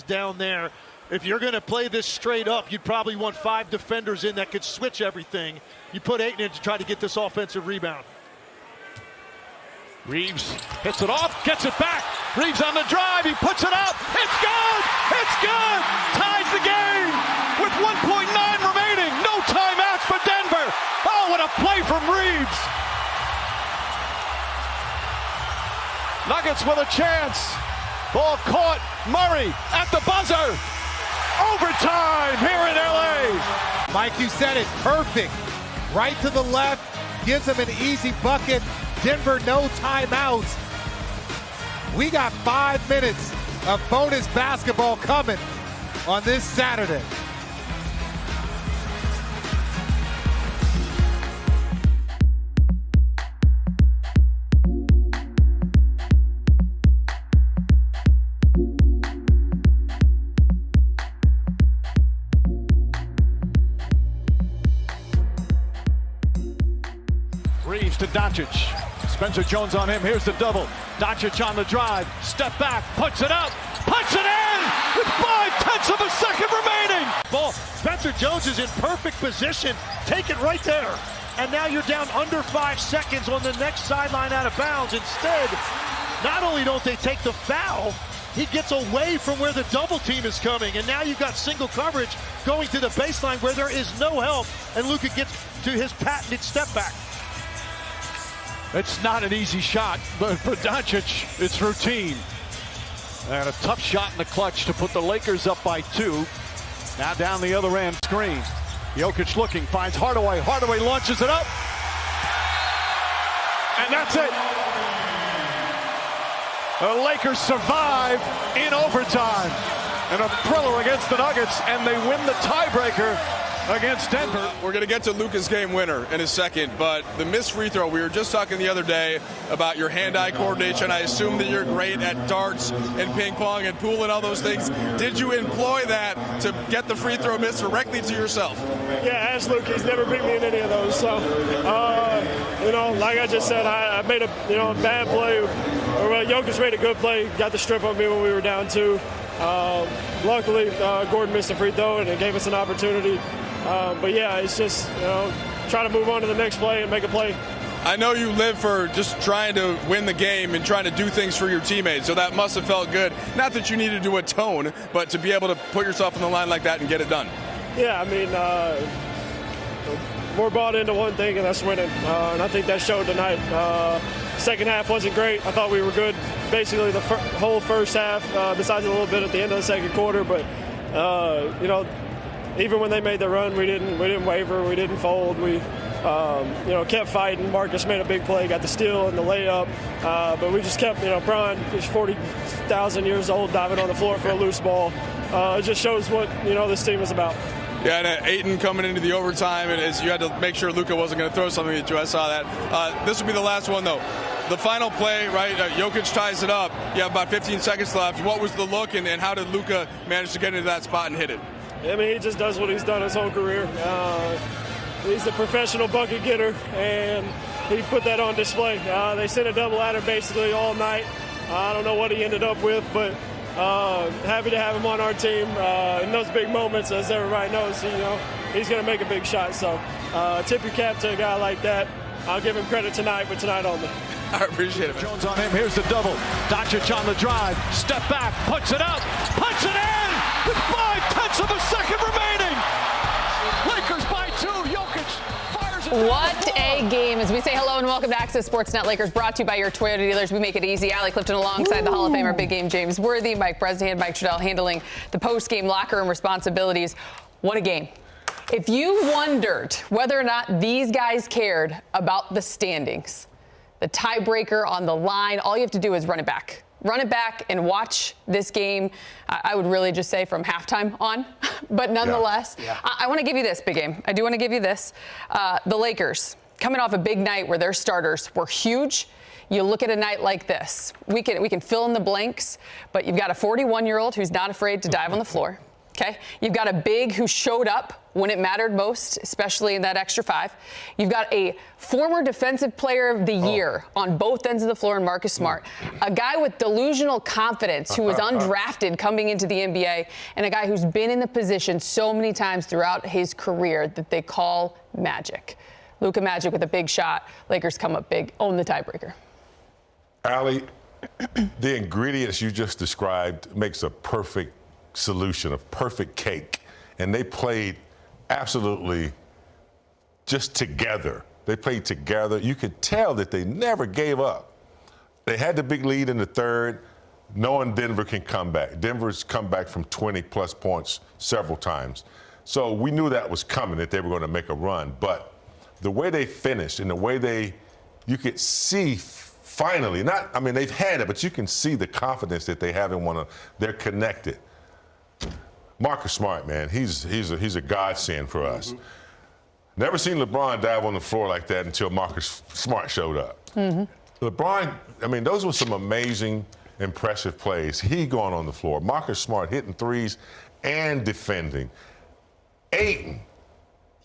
down there. If you're going to play this straight up, you'd probably want 5 defenders in that could switch everything. You put 8 in to try to get this offensive rebound. Reaves hits it off, gets it back. Reaves on the drive, he puts it up. It's good! It's good! Ties the game with 1.9 remaining. No timeouts for Denver. Oh, what a play from Reaves. Nuggets with a chance. Ball caught. Murray at the buzzer. Overtime here in LA. Mike, you said it, perfect. Right to the left, gives them an easy bucket. Denver, no timeouts. We got 5 minutes of bonus basketball coming on this Saturday. Reaves to Doncic. Spencer Jones on him. Here's the double. Doncic on the drive. Step back. Puts it up. Puts it in with 5/10 of a second remaining. Ball. Spencer Jones is in perfect position. Take it right there. And now you're down under 5 seconds on the next sideline out of bounds. Instead, not only don't they take the foul, he gets away from where the double team is coming. And now you've got single coverage going to the baseline where there is no help. And Luka gets to his patented step back. It's not an easy shot, but for Doncic, it's routine. And a tough shot in the clutch to put the Lakers up by 2. Now down the other end, screen. Jokic looking, finds Hardaway. Hardaway launches it up. And that's it. The Lakers survive in overtime. And a thriller against the Nuggets, and they win the tiebreaker against Denver. We're going to get to Luka's game winner in a second, but the missed free throw, we were just talking the other day about your hand-eye coordination. I assume that you're great at darts and ping pong and pool and all those things. Did you employ that to get the free throw miss directly to yourself? Yeah, ask Luke. He's never beat me in any of those. So, like I just said, I made a bad play. Jokic made a good play, got the strip on me when we were down 2. Luckily, Gordon missed a free throw, and it gave us an opportunity. But yeah, it's just, try to move on to the next play and make a play. I know you live for just trying to win the game and trying to do things for your teammates, so that must have felt good. Not that you needed to atone, but to be able to put yourself on the line like that and get it done. Yeah, I mean, we're bought into one thing, and that's winning. And I think that showed tonight. Second half wasn't great. I thought we were good basically the whole first half, besides a little bit at the end of the second quarter. But, even when they made the run, we didn't waver, we didn't fold. We, kept fighting. Marcus made a big play, got the steal and the layup, but we just kept, Bron is 40,000 years old, diving on the floor for a loose ball. It just shows what this team is about. Yeah, and Ayton coming into the overtime, and you had to make sure Luka wasn't going to throw something at you. I saw that. This will be the last one, though. The final play, right? Jokic ties it up. You have about 15 seconds left. What was the look, and how did Luka manage to get into that spot and hit it? I mean, he just does what he's done his whole career. He's a professional bucket getter, and he put that on display. They sent a double at him basically all night. I don't know what he ended up with, but happy to have him on our team. In those big moments, as everybody knows, he's going to make a big shot. So tip your cap to a guy like that. I'll give him credit tonight, but tonight only. I appreciate it, man. Jones on him. Here's the double. Doncic on the drive. Step back. Puts it up. Puts it in with 5/10 of a second remaining. Lakers by 2. Jokic fires it. What a game. As we say hello and welcome to Access Sportsnet Lakers, brought to you by your Toyota dealers. We make it easy. Allie Clifton alongside the Hall of Famer Big Game James Worthy, Mike Bresnahan, Mike Trudell handling the post-game locker room responsibilities. What a game. If you wondered whether or not these guys cared about the standings, the tiebreaker on the line, all you have to do is run it back. Run it back and watch this game, I would really just say from halftime on. But nonetheless, I want to give you this, Big Game. I do want to give you this. The Lakers, coming off a big night where their starters were huge. You look at a night like this. We can fill in the blanks, but you've got a 41-year-old who's not afraid to dive on the floor. Okay, you've got a big who showed up when it mattered most, especially in that extra 5. You've got a former defensive player of the year on both ends of the floor in Marcus Smart, a guy with delusional confidence who was undrafted coming into the NBA, and a guy who's been in the position so many times throughout his career that they call Magic. Luka Magic with a big shot. Lakers come up big, own the tiebreaker. Allie, the ingredients you just described makes a perfect solution, a perfect cake. And they played absolutely just together. They played together. You could tell that they never gave up. They had the big lead in the third, knowing Denver can come back. Denver's come back from 20-plus points several times. So we knew that was coming, that they were going to make a run. But the way they finished and the way you could see finally, they've had it, but you can see the confidence that they have in one another. They're connected. Marcus Smart, man, he's a godsend for us. Never seen LeBron dive on the floor like that until Marcus Smart showed up. LeBron, those were some amazing, impressive plays. He going on the floor. Marcus Smart hitting threes and defending. Ayton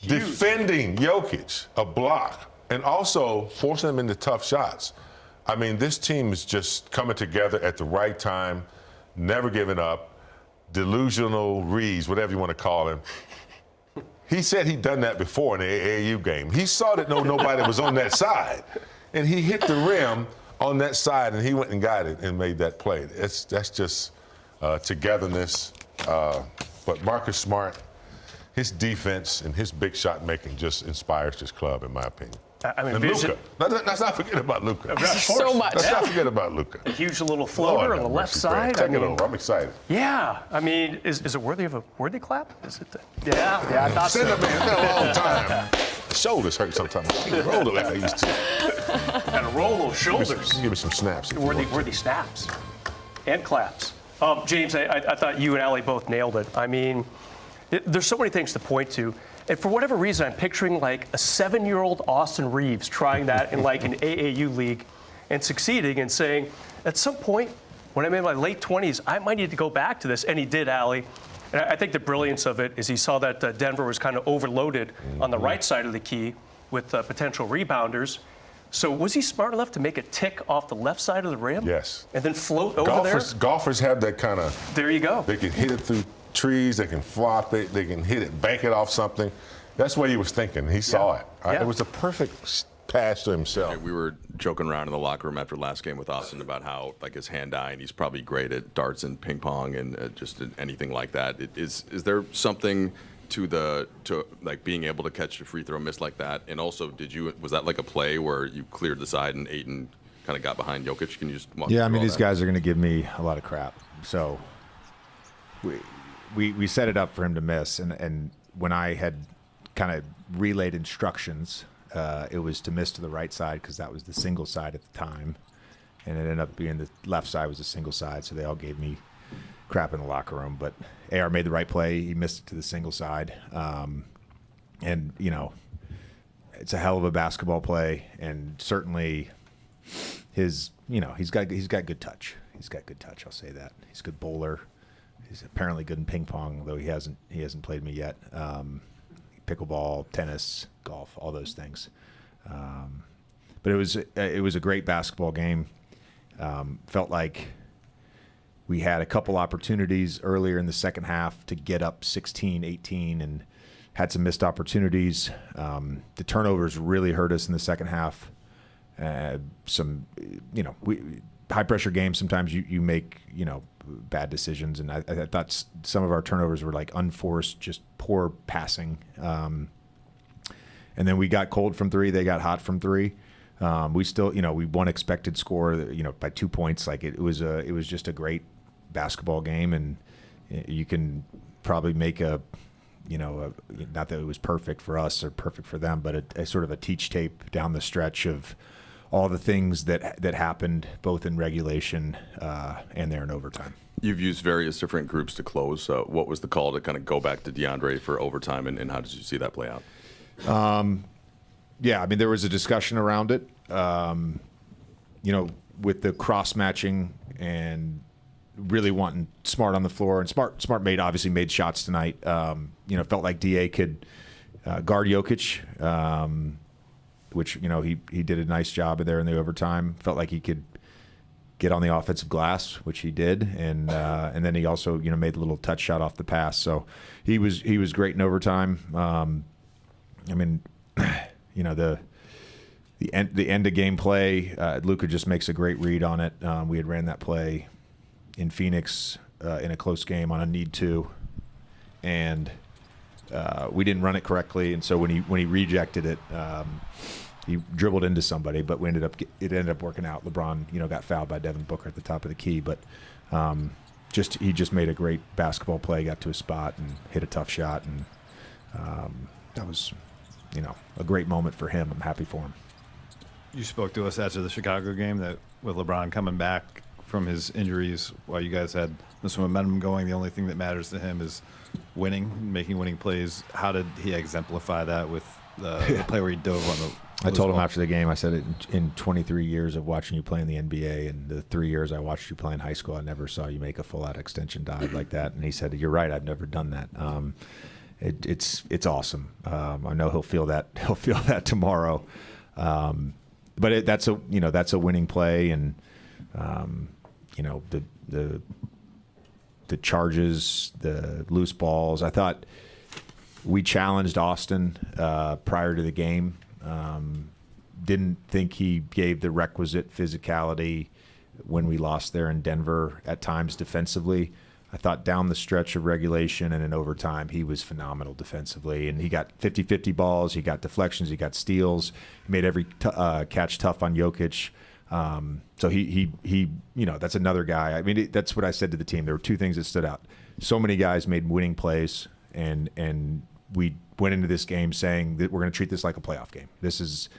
defending Jokic, a block, and also forcing him into tough shots. This team is just coming together at the right time, never giving up. Delusional Reaves, whatever you want to call him. He said he'd done that before in the AAU game. He saw that nobody was on that side, and he hit the rim on that side, and he went and got it and made that play. That's just togetherness. But Marcus Smart, his defense and his big shot making just inspires this club, in my opinion. And Luka. Let's not forget about Luka. So much. Let's not forget about Luka. A huge little floater on the left side. Take it over. I'm excited. Yeah. Is it worthy of a worthy clap? Is it? Yeah, I thought so. Send him in. It's been a long time. Shoulders hurt sometimes. I can't roll it like I used to. Gotta roll those shoulders. Give me some snaps. Worthy snaps and claps. James, I thought you and Allie both nailed it. There's so many things to point to. And for whatever reason, I'm picturing like a 7-year-old Austin Reaves trying that in like an AAU league and succeeding and saying, at some point, when I'm in my late 20s, I might need to go back to this. And he did, Allie. And I think the brilliance of it is he saw that Denver was kind of overloaded on the right side of the key with potential rebounders. So was he smart enough to make a tick off the left side of the rim? Yes. And then float over there? Golfers have that kind of. There you go. They can hit it through trees, they can flop it, they can hit it, bank it off something. That's what he was thinking. He saw it. It was a perfect pass to himself. We were joking around in the locker room after last game with Austin about how his hand-eye, and he's probably great at darts and ping pong and just anything like that. Is there something to being able to catch a free throw miss like that? And also, was that like a play where you cleared the side and Ayton kind of got behind Jokic? Can you just walk through all these that? guys are going to give me a lot of crap. So we set it up for him to miss, and when I had kind of relayed instructions, it was to miss to the right side because that was the single side at the time, and it ended up being the left side was a single side, so they all gave me crap in the locker room. But AR made the right play. He missed it to the single side, and it's a hell of a basketball play, and certainly he's got good touch. He's got good touch. I'll say that. He's a good bowler. He's apparently good in ping pong, though he hasn't played me yet. Pickleball, tennis, golf, all those things. But it was a great basketball game. Felt like we had a couple opportunities earlier in the second half to get up 16, 18, and had some missed opportunities. The turnovers really hurt us in the second half. High pressure games, sometimes you make, bad decisions. And I thought some of our turnovers were like unforced, just poor passing. And then we got cold from three. They got hot from three. We still, we won expected score, by 2 points. Like it was just a great basketball game. And you can probably make not that it was perfect for us or perfect for them, but a sort of a teach tape down the stretch of all the things that happened both in regulation and there in overtime. You've used various different groups to close. What was the call to kind of go back to DeAndre for overtime, and how did you see that play out? There was a discussion around it. With the cross matching and really wanting Smart on the floor, and Smart obviously made shots tonight. Felt like DA could guard Jokic, which he did a nice job there in the overtime. Felt like he could get on the offensive glass, which he did, and then he also made a little touch shot off the pass. So he was great in overtime. The end of game play, Luka just makes a great read on it. We had ran that play in Phoenix in a close game on a need to, and we didn't run it correctly. And so when he rejected it, he dribbled into somebody, but it ended up working out. LeBron, got fouled by Devin Booker at the top of the key, but he just made a great basketball play, got to a spot and hit a tough shot, and that was, a great moment for him. I'm happy for him. You spoke to us after the Chicago game that with LeBron coming back from his injuries, while you guys had this momentum going, the only thing that matters to him is winning, making winning plays. How did he exemplify that with the play where he dove on the I told him after the game, I said, in 23 years of watching you play in the NBA and the 3 years I watched you play in high school, I never saw you make a full-out extension dive like that. And he said, you're right, I've never done that. It's awesome. I know he'll feel that tomorrow. But that's a winning play, and the charges, the loose balls. I thought we challenged Austin prior to the game. Didn't think he gave the requisite physicality when we lost there in Denver at times defensively. I thought down the stretch of regulation and in overtime, he was phenomenal defensively. And he got 50-50 balls. He got deflections. He got steals. He made every catch tough on Jokic. So he that's another guy. I mean, that's what I said to the team. There were two things that stood out. So many guys made winning plays, and we went into this game saying that we're going to treat this like a playoff game. This is,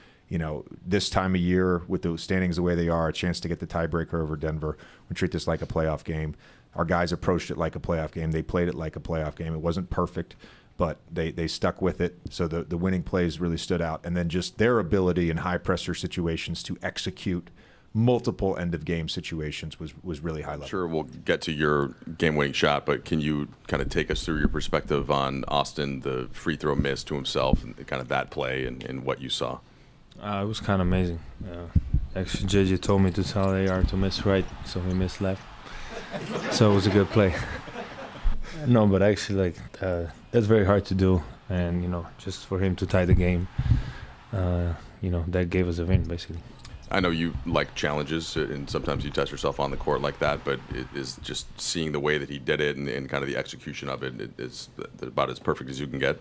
this time of year with the standings the way they are, a chance to get the tiebreaker over Denver. We treat this like a playoff game. Our guys approached it like a playoff game. They played it like a playoff game. It wasn't perfect, but they stuck with it. So the winning plays really stood out. And then just their ability in high-pressure situations to execute multiple end-of-game situations was really high level. Sure, we'll get to your game-winning shot, but can you kind of take us through your perspective on Austin, the free throw miss to himself, and kind of that play and what you saw? It was kind of amazing. Actually, JJ told me to tell AR to miss right, so he missed left. So it was a good play. No, but actually, that's very hard to do, and just for him to tie the game, that gave us a win basically. I know you like challenges, and sometimes you test yourself on the court like that, but it is just seeing the way that he did it and kind of the execution of it is about as perfect as you can get.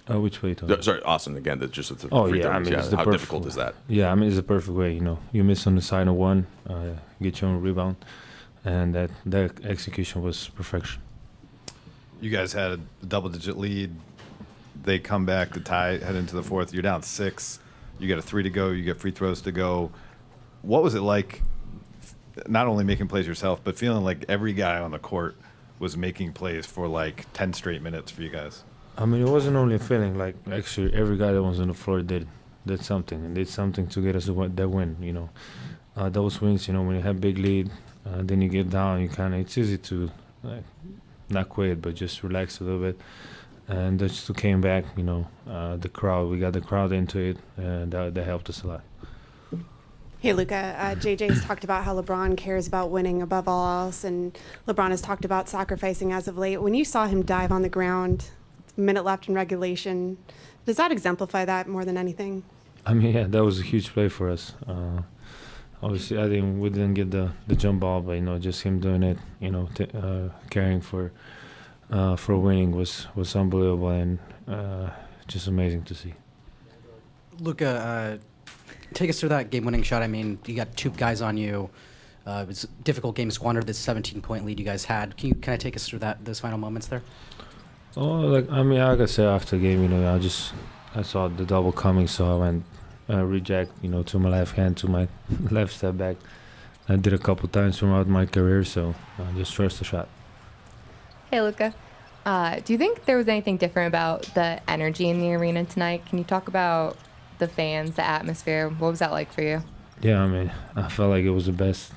Which way? Sorry, Austin again. That's just the free throw. I mean, it's the how perfect difficult is that? Yeah, I mean, it's a perfect way. You miss on the side of one, get your own rebound, and that execution was perfection. You guys had a double-digit lead. They come back to tie, head into the fourth. You're down 6. You get a 3 to go. You get free throws to go. What was it like, not only making plays yourself, but feeling like every guy on the court was making plays for 10 straight minutes for you guys? I mean, it wasn't only a feeling. Actually, every guy that was on the floor did something, and did something to get us that win. Those wins, when you have big lead, then you get down. It's easy to not quit, but just relax a little bit. And just came back, the crowd. We got the crowd into it, and that helped us a lot. Hey, Luka. JJ's talked about how LeBron cares about winning above all else, and LeBron has talked about sacrificing as of late. When you saw him dive on the ground, minute left in regulation, does that exemplify that more than anything? I mean, yeah, that was a huge play for us. Obviously, we didn't get the jump ball, but just him doing it, caring for winning was unbelievable and just amazing to see. Luka, take us through that game-winning shot. I mean, you got 2 guys on you. It was a difficult game, squandered this 17-point lead you guys had. Can you kind of take us through those final moments there? Oh, like I said after the game, I saw the double coming, so I went reject, to my left hand, to my left step back. I did a couple times throughout my career, so just trust the shot. Hey, Luka. Do you think there was anything different about the energy in the arena tonight? Can you talk about the fans, the atmosphere? What was that like for you? Yeah, I mean, I felt like it was the best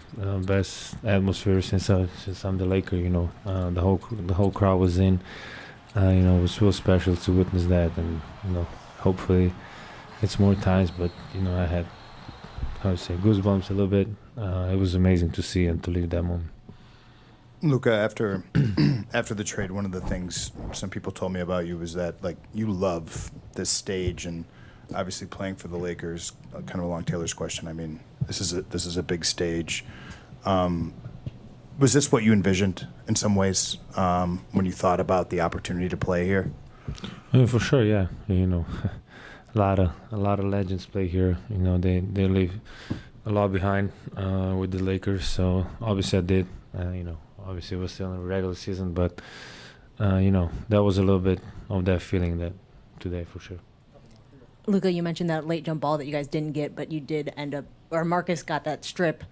atmosphere since I'm the Laker. You know, the whole crowd was in. You know, it was real special to witness that, and you know, hopefully, it's more times. But you know, I had, how to say, goosebumps a little bit. It was amazing to see and to live that moment. Luka, after the trade, one of the things some people told me about you was that like you love this stage, and obviously playing for the Lakers, kind of along Taylor's question. I mean, this is a big stage. Was this what you envisioned in some ways when you thought about the opportunity to play here? I mean, for sure, yeah. You know, a lot of legends play here. You know, they leave a lot behind with the Lakers. So obviously I did. You know, obviously it was still in the regular season, but you know, that was a little bit of that feeling that today for sure. Luka, you mentioned that late jump ball that you guys didn't get, but you did end up, or Marcus got that strip.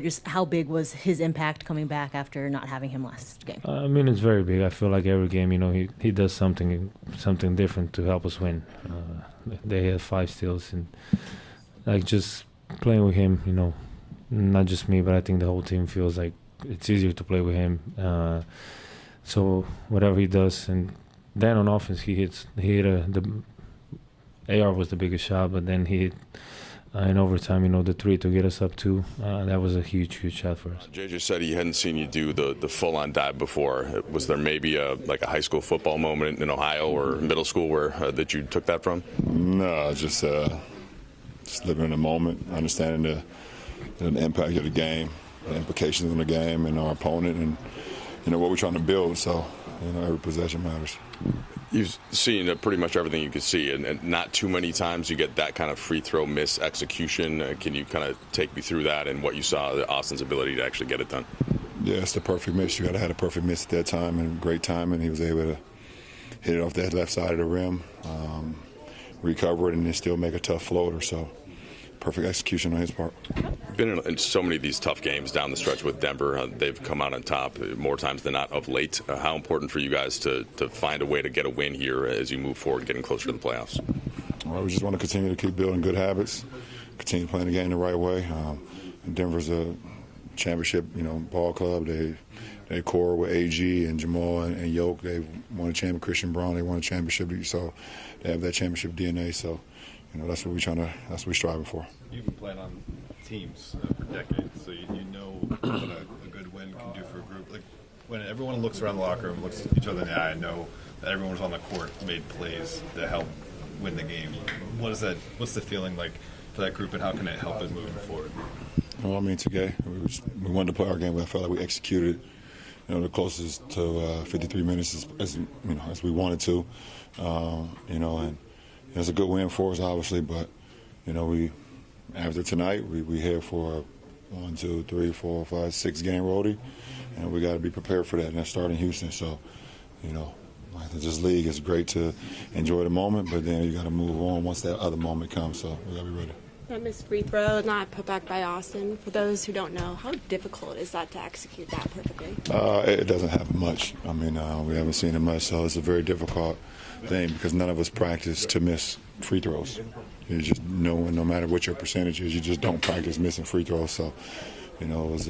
Just how big was his impact coming back after not having him last game? I mean, it's very big. I feel like every game, you know, he does something different to help us win. They had 5 steals, and like just playing with him, you know, not just me, but I think the whole team feels like it's easier to play with him. So whatever he does, and then on offense he hit the AR was the biggest shot, but then he hit in overtime, you know, the 3 to get us up 2. That was a huge shot for us. JJ said he hadn't seen you do the full-on dive before. Was there maybe a high school football moment in Ohio or middle school where that you took that from? No, just living in the moment, understanding the impact of the game, the implications of the game and our opponent, and you know what we're trying to build. So you know, every possession matters. You've seen pretty much everything you could see, and not too many times you get that kind of free throw miss execution. Can you kind of take me through that and what you saw, Austin's ability to actually get it done? Yeah, it's the perfect miss. You got to have a perfect miss at that time, and great timing. He was able to hit it off that left side of the rim, recover it, and then still make a tough floater. So perfect execution on his part. Been in so many of these tough games down the stretch with Denver. They've come out on top more times than not of late. How important for you guys to find a way to get a win here as you move forward, getting closer to the playoffs? Well, we just want to continue to keep building good habits, continue playing the game the right way. Denver's a championship, you know, ball club. They core with AG and Jamal and Yoke. They've won a championship. Christian Braun, they won a championship. So they have that championship DNA. So you know, that's what we're striving for. You've been playing on teams for decades, so you know what a good win can do for a group. Like when everyone looks around the locker room, looks each other in the eye, and know that everyone was on the court, made plays to help win the game. What's the feeling like for that group, and how can it help us moving forward? Well, I mean, today we wanted to play our game, but I felt like we executed, you know, the closest to 53 minutes as you know, as we wanted to, you know, and it was a good win for us, obviously, but you know, after tonight we head for a 1, 2, 3, 4, 5, 6 game roadie, and we got to be prepared for that. And that's starting Houston, so you know, I think this league is great to enjoy the moment, but then you got to move on once that other moment comes. So we got to be ready. That missed free throw, not put back by Austin. For those who don't know, how difficult is that to execute that perfectly? It doesn't happen much. I mean, we haven't seen it much, so it's a very difficult thing because none of us practice to miss free throws. You just know, no matter what your percentage is, you just don't practice missing free throws. So, you know, it was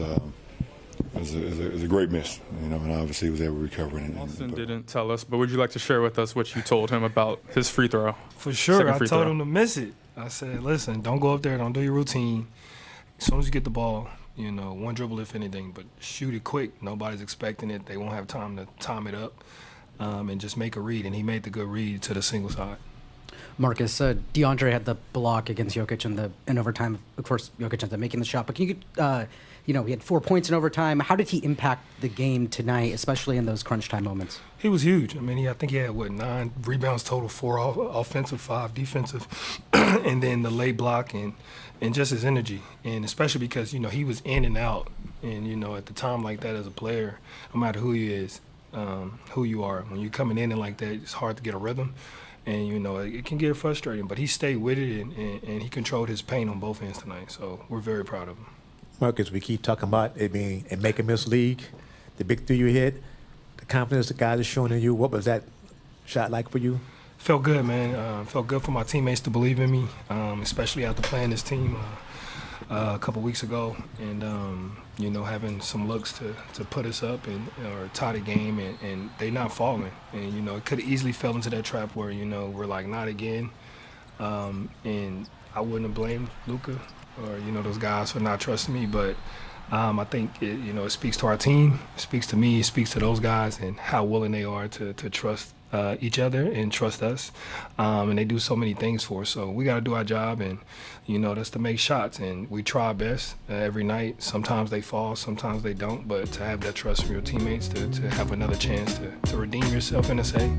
a great miss, you know, and obviously he was able to recover it. Austin didn't tell us, but would you like to share with us what you told him about his free throw? For sure, I told him to miss it. I said, listen, don't go up there, don't do your routine. As soon as you get the ball, you know, one dribble if anything, but shoot it quick. Nobody's expecting it. They won't have time to time it up and just make a read. And he made the good read to the single side. Marcus, DeAndre had the block against Jokic in overtime. Of course, Jokic ended up making the shot, but can you, you know, he had 4 points in overtime. How did he impact the game tonight, especially in those crunch time moments? He was huge. I mean, I think he had, 9 rebounds total, 4 offensive, 5 defensive, and then the late block and just his energy. And especially because, you know, he was in and out. And, you know, at the time like that as a player, no matter who he is, who you are, when you're coming in and like that, it's hard to get a rhythm. And, you know, it can get frustrating. But he stayed with it, and he controlled his pain on both ends tonight. So we're very proud of him. Marcus, we keep talking about it being a make-and-miss league, the big three you hit, the confidence the guys are showing in you. What was that shot like for you? Felt good, man. Felt good for my teammates to believe in me, especially after playing this team a couple weeks ago, and you know, having some looks to put us up and or tie the game, and they not falling. And you know, it could have easily fell into that trap where, you know, we're like, not again. And I wouldn't have blamed Luka or, you know, those guys for not trusting me, but I think it speaks to our team, it speaks to me, it speaks to those guys and how willing they are to trust each other and trust us. And they do so many things for us. So we got to do our job, and, you know, that's to make shots. And we try our best every night. Sometimes they fall, sometimes they don't. But to have that trust from your teammates, to have another chance to redeem yourself in a say,